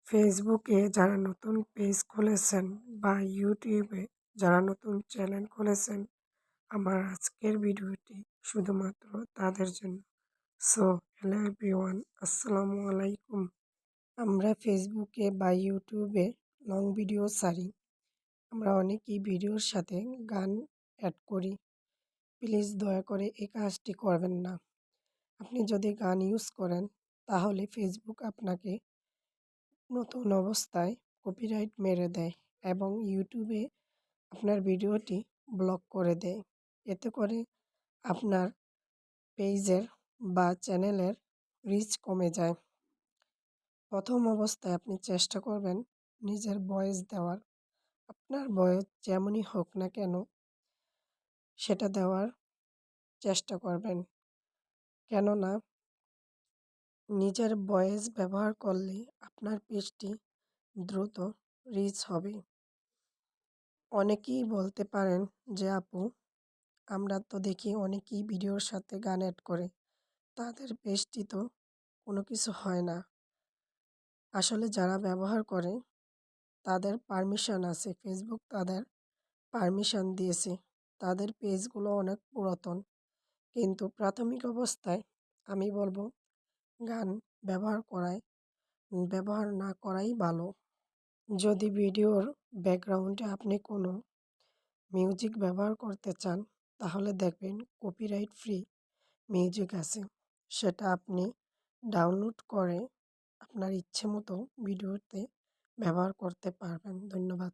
ফেসবুকে যারা নতুন পেজ খুলেছেন বা ইউটিউবে যারা নতুন চ্যানেল খুলেছেন, আমার আজকের ভিডিওটি শুধুমাত্র তাদের জন্য। সো হ্যালো এভরিওয়ান, আসসালামু আলাইকুম। আমরা ফেসবুকে বা ইউটিউবে লং ভিডিও ছাড়ি। আমরা অনেকেই ভিডিওর সাথে গান অ্যাড করি। প্লিজ দয়া করে এই কাজটি করবেন না। আপনি যদি গান ইউজ করেন তাহলে ফেসবুক আপনাকে নতুন অবস্থায় কপিরাইট মেরে দেয় এবং ইউটিউবে আপনার ভিডিওটি ব্লক করে দেয়। এতে করে আপনার পেজের বা চ্যানেলের রিচ কমে যায়। প্রথম অবস্থায় আপনি চেষ্টা করবেন নিজের ভয়েস দেওয়ার। আপনার ভয়েস যেমনই হোক না কেন সেটা দেওয়ার চেষ্টা করবেন। কেননা নিজের ভয়েস ব্যবহার করলে আপনার পেজটি দ্রুত রিচ হবে। অনেকেই বলতে পারেন যে আপু, আমরা তো দেখি অনেকেই ভিডিওর সাথে গান অ্যাড করে, তাদের পেজটি তো কোনো কিছু হয় না। আসলে যারা ব্যবহার করে তাদের পারমিশন আছে, ফেসবুক তাদের পারমিশন দিয়েছে। তাদের পেজগুলো অনেক পুরাতন, কিন্তু প্রাথমিক অবস্থায় আমি বলবো গান ব্যবহার না করাই ভালো। যদি ভিডিওর ব্যাকগ্রাউন্ডে আপনি কোনো মিউজিক ব্যবহার করতে চান তাহলে দেখবেন কপিরাইট ফ্রি মিউজিক আছে, সেটা আপনি ডাউনলোড করে আপনার ইচ্ছে মতো ভিডিওতে ব্যবহার করতে পারবেন। ধন্যবাদ।